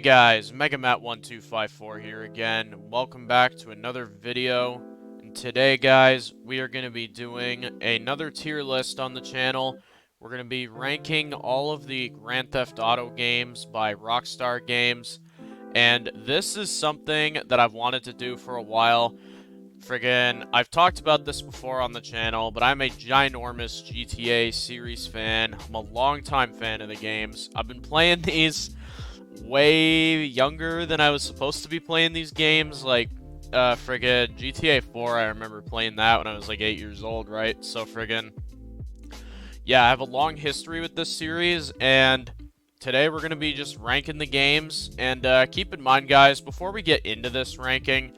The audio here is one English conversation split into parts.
guys, MegaMat1254 here again. Welcome back to another video. And today, guys, we are going to be doing another tier list on the channel. We're going to be ranking all of the Grand Theft Auto games by Rockstar Games. And this is something that I've wanted to do for a while. I've talked about this before on the channel, but I'm a ginormous GTA series fan. I'm a longtime fan of the games. I've been playing these way younger than I was supposed to be playing these games. Like, GTA 4, I remember playing that when I was like 8 years old, right? So yeah, I have a long history with this series, and today we're going to be just ranking the games. And keep in mind, guys, before we get into this ranking,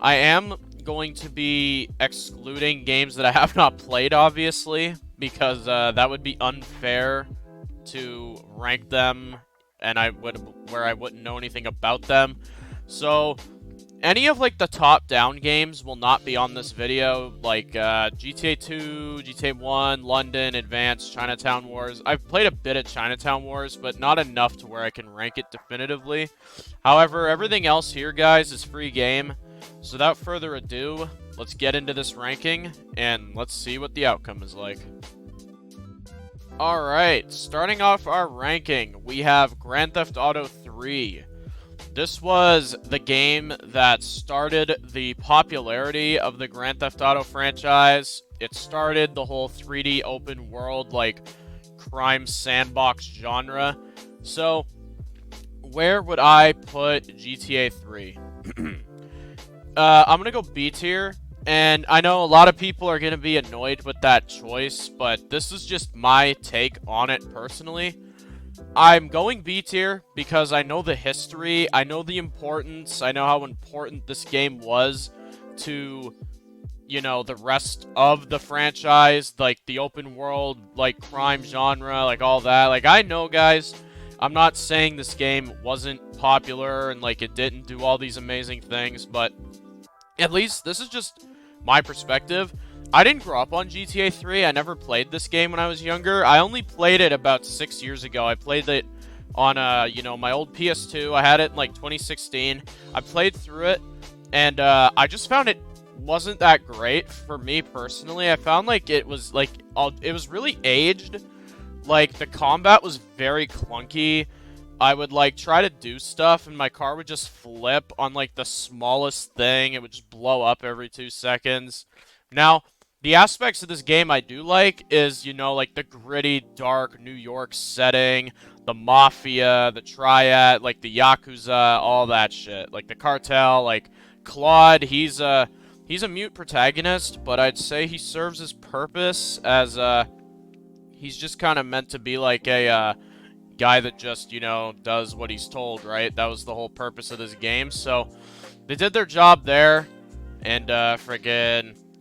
I am going to be excluding games that I have not played, obviously, because that would be unfair to rank them and where I wouldn't know anything about them. So any of like the top-down games will not be on this video, like GTA 2, GTA 1, London, Advanced, Chinatown Wars. I've played a bit of Chinatown Wars, but not enough to where I can rank it definitively. However, everything else here, guys, is free game. So without further ado, let's get into this ranking, and let's see what the outcome is like. Alright, starting off our ranking, we have Grand Theft Auto 3. This was the game that started the popularity of the Grand Theft Auto franchise. It started the whole 3D open world, like, crime sandbox genre. So, where would I put GTA 3? I'm gonna go B tier. And I know a lot of people are going to be annoyed with that choice, but this is just my take on it personally. I'm going B tier because I know the history, I know the importance, I know how important this game was to, you know, the rest of the franchise, like the open world, like crime genre, like all that. Like, I know, guys, I'm not saying this game wasn't popular and like it didn't do all these amazing things, but at least this is just my perspective. I didn't grow up on GTA 3. I never played this game when I was younger. I only played it about 6 years ago. I played it on, my old PS2. I had it in, like, 2016. I played through it, and I just found it wasn't that great for me personally. I found, like, it was really aged. Like, the combat was very clunky. I would, like, try to do stuff, and my car would just flip on, like, the smallest thing. It would just blow up every 2 seconds. Now, the aspects of this game I do like is, you know, like, the gritty, dark New York setting, the Mafia, the Triad, like, the Yakuza, all that shit. Like, the cartel, like, Claude, he's a mute protagonist, but I'd say he serves his purpose as, he's just kind of meant to be, like, a, guy that just, you know, does what he's told, right? That was the whole purpose of this game. So they did their job there, and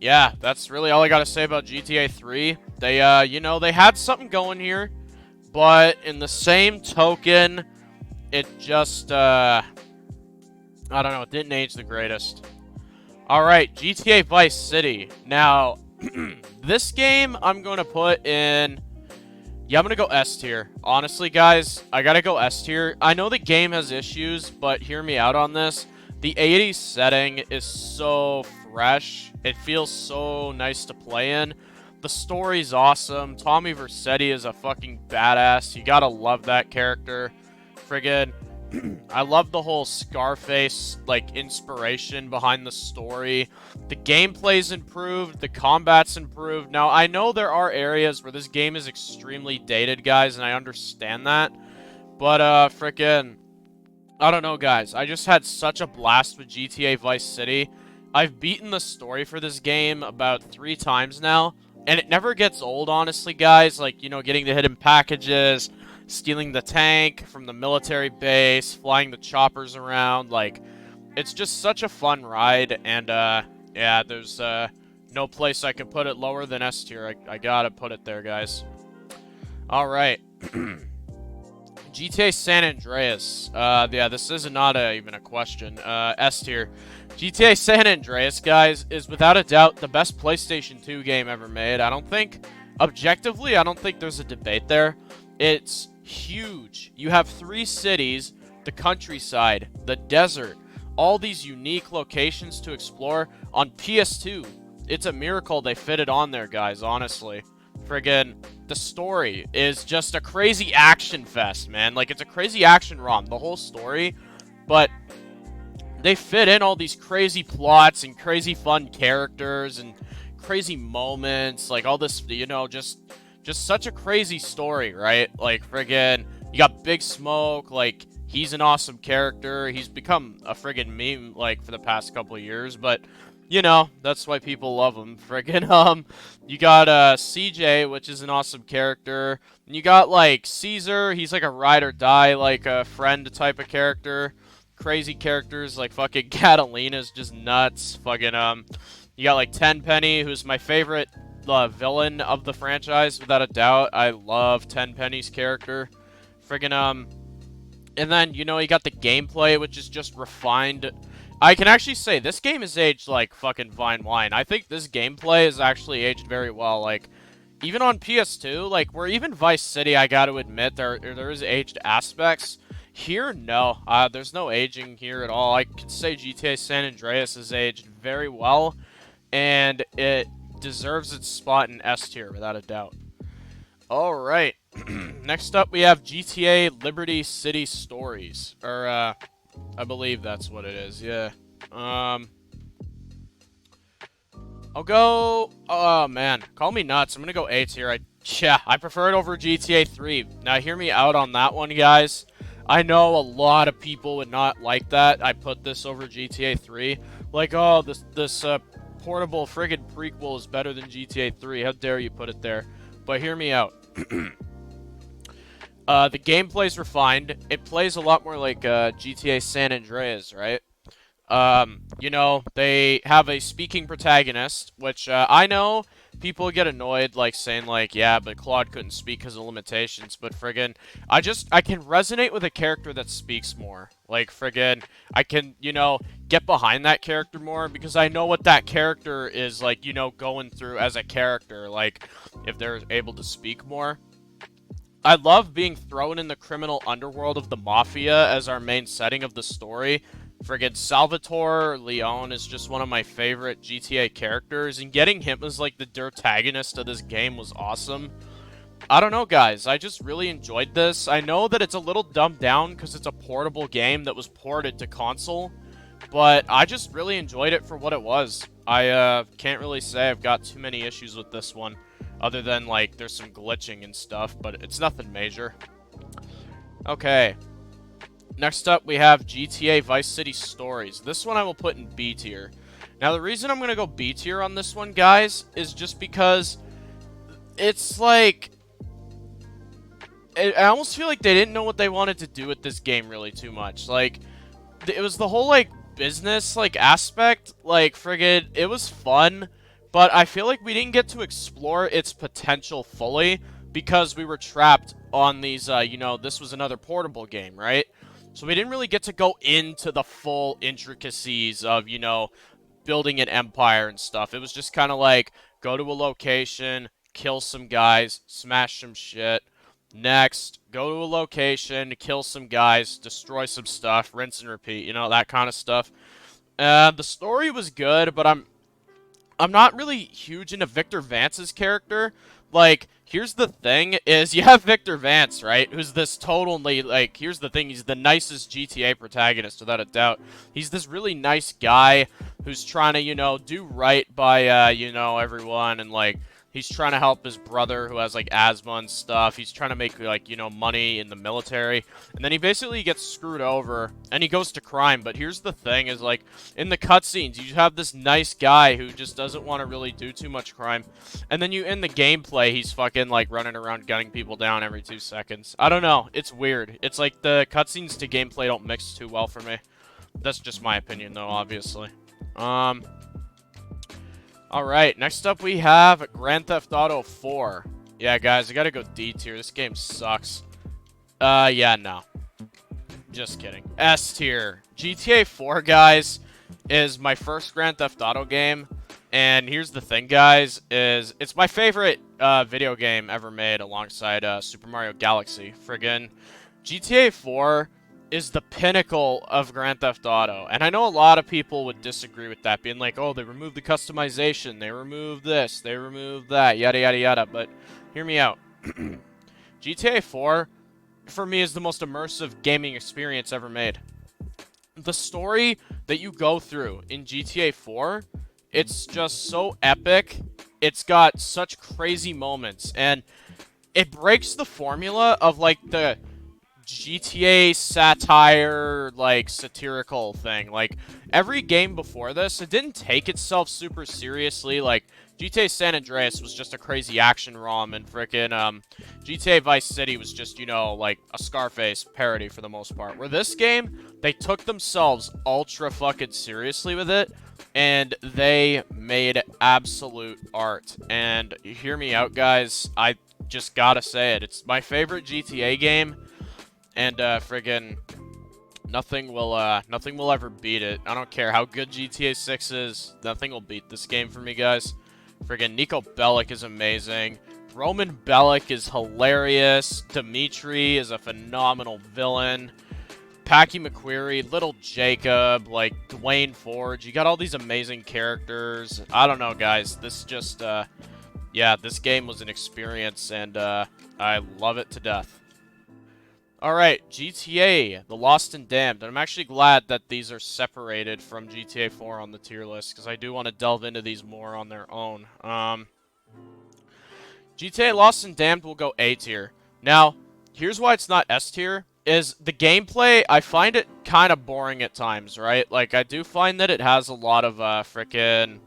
yeah, that's really all I gotta say about GTA 3. They you know, they had something going here, but in the same token, it just I don't know, it didn't age the greatest. Alright, GTA Vice City. Now this game I'm gonna put in, yeah, I'm gonna go S tier. Honestly, guys, I gotta go S tier. I know the game has issues, but hear me out on this. The 80s setting is so fresh. It feels so nice to play in. The story's awesome. Tommy Vercetti is a fucking badass. You gotta love that character. I love the whole Scarface, like, inspiration behind the story. The gameplay's improved, the combat's improved. Now, I know there are areas where this game is extremely dated, guys, and I understand that. But, I don't know, guys. I just had such a blast with GTA Vice City. I've beaten the story for this game about 3 times now, and it never gets old, honestly, guys. Like, you know, getting the hidden packages, stealing the tank from the military base, flying the choppers around, like, it's just such a fun ride, and, yeah, there's, no place I can put it lower than S tier. I gotta put it there, guys. Alright. GTA San Andreas. Yeah, this is not even a question. S tier. GTA San Andreas, guys, is without a doubt the best PlayStation 2 game ever made. Objectively, I don't think there's a debate there. It's huge. You have 3 cities the countryside, the desert, all these unique locations to explore on PS2. It's a miracle they fit it on there, guys, honestly. Friggin', the story is just a crazy action fest, man. Like, it's a crazy action ROM, the whole story, but they fit in all these crazy plots and crazy fun characters and crazy moments, like all this, you know, just such a crazy story, right? Like, friggin', you got Big Smoke, like, he's an awesome character. He's become a friggin' meme, like, for the past couple of years, but, you know, that's why people love him. Friggin', you got, CJ, which is an awesome character. And you got, like, Caesar, he's like a ride or die, like, a friend type of character. Crazy characters, like, fucking Catalina's just nuts. Fucking, you got, like, Tenpenny, who's my favorite villain of the franchise, without a doubt. I love Tenpenny's character. Friggin', and then, you know, you got the gameplay, which is just refined. I can actually say this game is aged like fucking fine wine. I think this gameplay is actually aged very well. Like, even on PS2, like, where even Vice City, I gotta admit, there is aged aspects. Here, no. There's no aging here at all. I could say GTA San Andreas is aged very well, and it deserves its spot in S tier, without a doubt. Alright. Next up, we have GTA Liberty City Stories. Or, I believe that's what it is, yeah. I'll go... Oh, man. Call me nuts. I'm gonna go A tier. I prefer it over GTA 3. Now, hear me out on that one, guys. I know a lot of people would not like that. I put this over GTA 3. Like, oh, this portable friggin' prequel is better than GTA 3. How dare you put it there? But hear me out. The gameplay's refined. It plays a lot more like GTA San Andreas, right? You know, they have a speaking protagonist, which I know people get annoyed, like, saying, like, yeah, but Claude couldn't speak because of limitations, but friggin', I can resonate with a character that speaks more. Like, friggin', I can, you know, get behind that character more because I know what that character is, like, you know, going through as a character, like, if they're able to speak more. I love being thrown in the criminal underworld of the Mafia as our main setting of the story. Friggin' Salvatore Leone is just one of my favorite GTA characters, and getting him as, like, the protagonist of this game was awesome. I don't know, guys. I just really enjoyed this. I know that it's a little dumbed down because it's a portable game that was ported to console, but I just really enjoyed it for what it was. I can't really say I've got too many issues with this one, other than, like, there's some glitching and stuff, but it's nothing major. Okay. Next up, we have GTA Vice City Stories. This one I will put in B tier. Now, the reason I'm going to go B tier on this one, guys, is just because it's like... I almost feel like they didn't know what they wanted to do with this game really too much. Like, it was the whole, like, business, like, aspect. Like, friggin', it was fun, but I feel like we didn't get to explore its potential fully because we were trapped on these, you know, this was another portable game, right? So we didn't really get to go into the full intricacies of, you know, building an empire and stuff. It was just kind of like, go to a location, kill some guys, smash some shit. Next, go to a location, kill some guys, destroy some stuff, rinse and repeat, you know, that kind of stuff. The story was good, but I'm not really huge into Victor Vance's character. Like, here's the thing, is you have Victor Vance, right, who's this totally, like, here's the thing, he's the nicest GTA protagonist, without a doubt. He's this really nice guy who's trying to, you know, do right by, you know, everyone, and, like, he's trying to help his brother who has, like, asthma and stuff. He's trying to make, like, you know, money in the military. And then he basically gets screwed over, and he goes to crime. But here's the thing, is, like, in the cutscenes, you have this nice guy who just doesn't want to really do too much crime. And then in the gameplay, he's fucking, like, running around gunning people down every 2 seconds. I don't know. It's weird. It's like the cutscenes to gameplay don't mix too well for me. That's just my opinion, though, obviously. Alright, next up we have Grand Theft Auto 4. Yeah, guys, I gotta go D tier. This game sucks. Yeah, no. Just kidding. S tier. GTA 4, guys, is my first Grand Theft Auto game. And here's the thing, guys, is it's my favorite video game ever made alongside Super Mario Galaxy. Friggin' GTA 4 is the pinnacle of Grand Theft Auto. And I know a lot of people would disagree with that, being like, oh, they removed the customization, they removed this, they removed that, yada yada yada. But hear me out. GTA 4, for me, is the most immersive gaming experience ever made. The story that you go through in GTA 4, it's just so epic. It's got such crazy moments, and it breaks the formula of, like, the GTA satire, like, satirical thing. Like, every game before this, it didn't take itself super seriously. Like, GTA San Andreas was just a crazy action ROM, and frickin' GTA Vice City was just, you know, like, a Scarface parody for the most part. Where this game, they took themselves ultra fucking seriously with it, and they made absolute art. And hear me out, guys, I just gotta say it. It's my favorite GTA game. And, friggin' nothing will ever beat it. I don't care how good GTA 6 is, nothing will beat this game for me, guys. Friggin' Nico Bellic is amazing. Roman Bellic is hilarious. Dimitri is a phenomenal villain. Packy McQuarrie, Little Jacob, like, Dwayne Forge. You got all these amazing characters. I don't know, guys. This just, yeah, this game was an experience, and, I love it to death. Alright, GTA, The Lost and Damned. And I'm actually glad that these are separated from GTA 4 on the tier list, because I do want to delve into these more on their own. GTA Lost and Damned will go A tier. Now, here's why it's not S tier, is the gameplay, I find it kind of boring at times, right? Like, I do find that it has a lot of, frickin'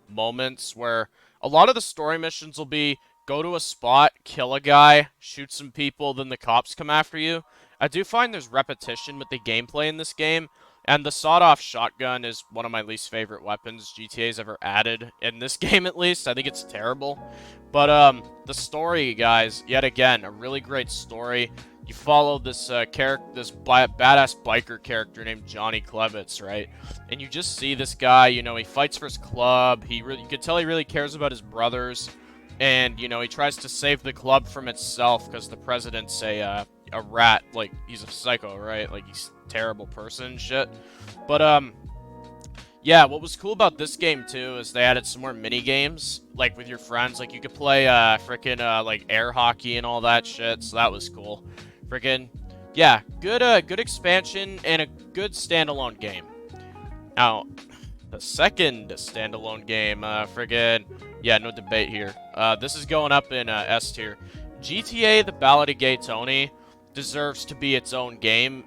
moments where a lot of the story missions will be go to a spot, kill a guy, shoot some people, then the cops come after you. I do find there's repetition with the gameplay in this game, and the sawed-off shotgun is one of my least favorite weapons GTA's ever added, in this game at least. I think it's terrible. But, the story, guys, yet again, a really great story. You follow this, badass biker character named Johnny Klebitz, right? And you just see this guy, you know, he fights for his club, you can tell he really cares about his brothers. And, you know, he tries to save the club from itself because the president's a rat. Like, he's a psycho, right? Like, he's a terrible person and shit. But, yeah, what was cool about this game, too, is they added some more mini-games, like, with your friends. Like, you could play, like, air hockey and all that shit, so that was cool. Frickin', yeah, good expansion and a good standalone game. Now, the second standalone game, friggin', yeah, no debate here. This is going up in S tier. GTA: The Ballad of Gay Tony deserves to be its own game.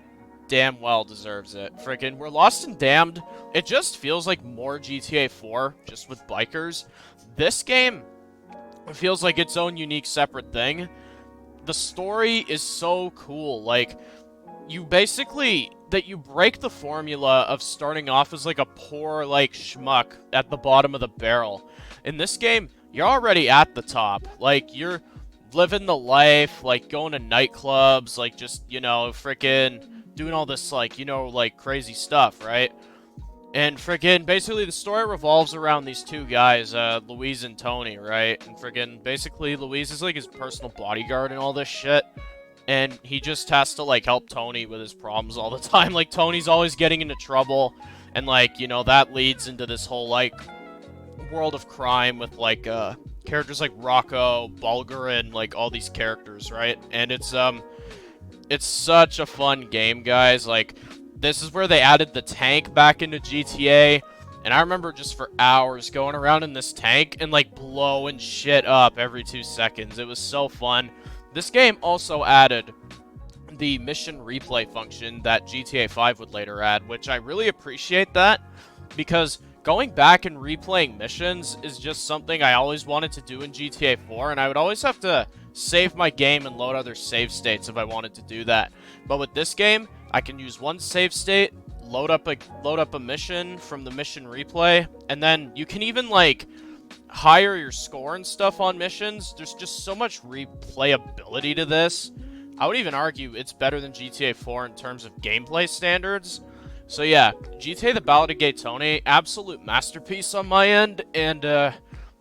Damn well deserves it. Friggin', we're Lost and Damned. It just feels like more GTA 4, just with bikers. This game feels like its own unique separate thing. The story is so cool. Like, you basically, that you break the formula of starting off as like a poor, like, schmuck at the bottom of the barrel. In this game, you're already at the top. Like, you're living the life, like, going to nightclubs, like, just, you know, frickin' doing all this, like, you know, like, crazy stuff, right? And frickin', basically, the story revolves around these two guys, Louise and Tony, right? And frickin', basically, Louise is, like, his personal bodyguard and all this shit. And he just has to, like, help Tony with his problems all the time. Like, Tony's always getting into trouble. And, like, you know, that leads into this whole, like, world of crime with, like, characters like Rocco, Bulgar, and, like, all these characters, right? And it's such a fun game, guys. Like, this is where they added the tank back into GTA. And I remember just for hours going around in this tank and, like, blowing shit up every 2 seconds. It was so fun. This game also added the mission replay function that GTA 5 would later add, which I really appreciate that, because going back and replaying missions is just something I always wanted to do in GTA 4, and I would always have to save my game and load other save states if I wanted to do that. But with this game, I can use one save state, load up a mission from the mission replay, and then you can even, like, higher your score and stuff on missions. There's just so much replayability to this. I would even argue it's better than GTA 4 in terms of gameplay standards. So yeah, GTA: The Ballad of Gay Tony, absolute masterpiece on my end, and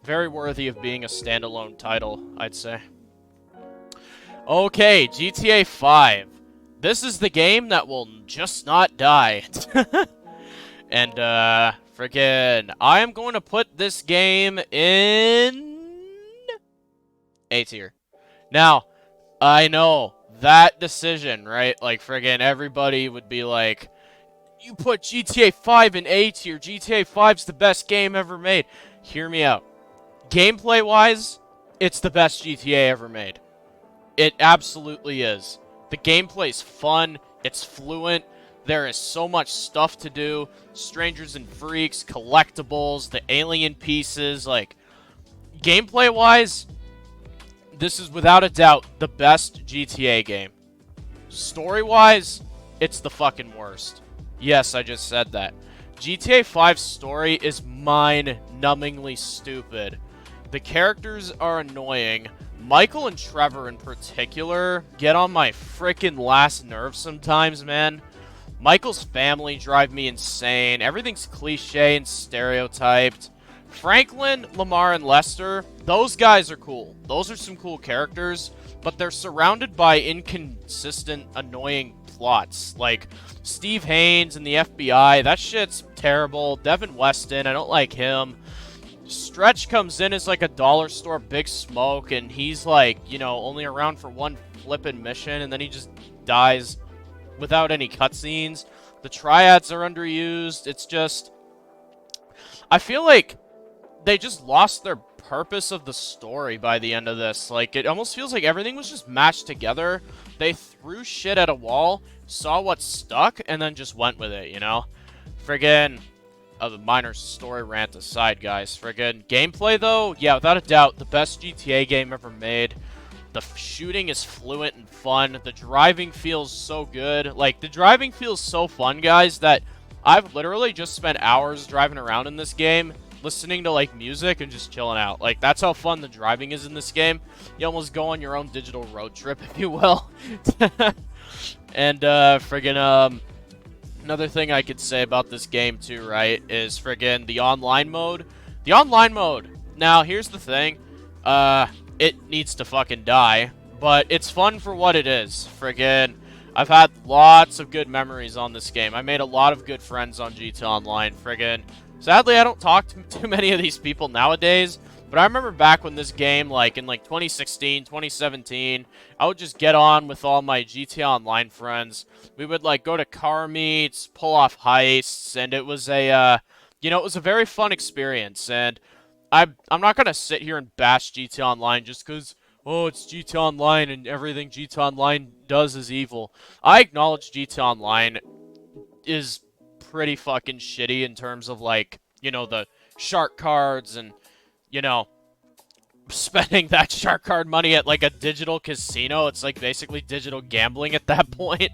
very worthy of being a standalone title, I'd say. Okay, GTA 5. This is the game that will just not die. And, freaking, I am going to put this game in A tier. Now, I know, that decision, right? Like, friggin' everybody would be like, you put GTA 5 in A tier. GTA 5's the best game ever made. Hear me out. Gameplay-wise, it's the best GTA ever made. It absolutely is. The gameplay's fun. It's fluent. There is so much stuff to do. Strangers and Freaks, collectibles, the alien pieces. Like, gameplay-wise, this is without a doubt the best GTA game. Story-wise, it's the fucking worst. Yes, I just said that. GTA 5's story is mind-numbingly stupid. The characters are annoying. Michael and Trevor in particular get on my frickin' last nerve sometimes, man. Michael's family drive me insane. Everything's cliche and stereotyped. Franklin, Lamar, and Lester, those guys are cool. Those are some cool characters, but they're surrounded by inconsistent, annoying plots. Like, Steve Haynes and the FBI, that shit's terrible. Devin Weston, I don't like him. Stretch comes in as like a dollar store big smoke, and he's like, you know, only around for one flippin' mission, and then he just dies without any cutscenes. The triads are underused. It's just, I feel like they just lost their purpose of the story by the end of this. Like, it almost feels like everything was just mashed together. They threw shit at a wall, saw what stuck, and then just went with it, you know? Friggin', the minor story rant aside, guys. Friggin' gameplay, though, yeah, without a doubt, the best GTA game ever made. The shooting is fluent and fun. The driving feels so good. Like, the driving feels so fun, guys, that I've literally just spent hours driving around in this game, listening to, like, music and just chilling out. Like, that's how fun the driving is in this game. You almost go on your own digital road trip, if you will. And, friggin', another thing I could say about this game, too, right, is friggin' the online mode. The online mode. Now, here's the thing. It needs to fucking die, but it's fun for what it is. Friggin', I've had lots of good memories on this game. I made a lot of good friends on GTA Online. Friggin', sadly, I don't talk to too many of these people nowadays, but I remember back when this game, like, in, like, 2016, 2017, I would just get on with all my GTA Online friends. We would, like, go to car meets, pull off heists, and it was a, you know, it was a very fun experience, and I'm not gonna sit here and bash GTA Online just because, oh, it's GTA Online and everything GTA Online does is evil. I acknowledge GTA Online is pretty fucking shitty in terms of, like, you know, the shark cards and, you know, spending that shark card money at, like, a digital casino. It's, like, basically digital gambling at that point.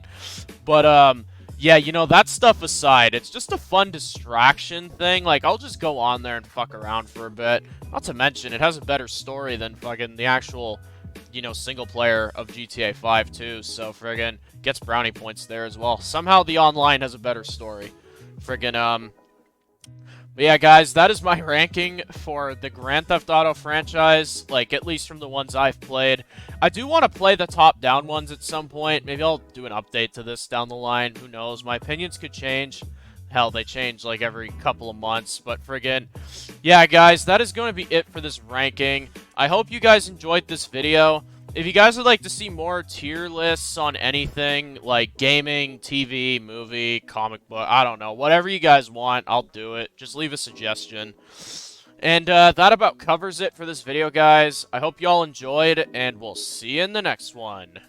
But, yeah, you know, that stuff aside, it's just a fun distraction thing. Like, I'll just go on there and fuck around for a bit. Not to mention, it has a better story than fucking the actual, you know, single player of GTA 5, too. So, friggin', gets brownie points there as well. Somehow the online has a better story. Friggin', but yeah, guys, that is my ranking for the Grand Theft Auto franchise, like, at least from the ones I've played. I do want to play the top-down ones at some point. Maybe I'll do an update to this down the line. Who knows? My opinions could change. Hell, they change, like, every couple of months. But, friggin', yeah, guys, that is going to be it for this ranking. I hope you guys enjoyed this video. If you guys would like to see more tier lists on anything, like gaming, TV, movie, comic book, I don't know, whatever you guys want, I'll do it. Just leave a suggestion. And that about covers it for this video, guys. I hope y'all enjoyed, and we'll see you in the next one.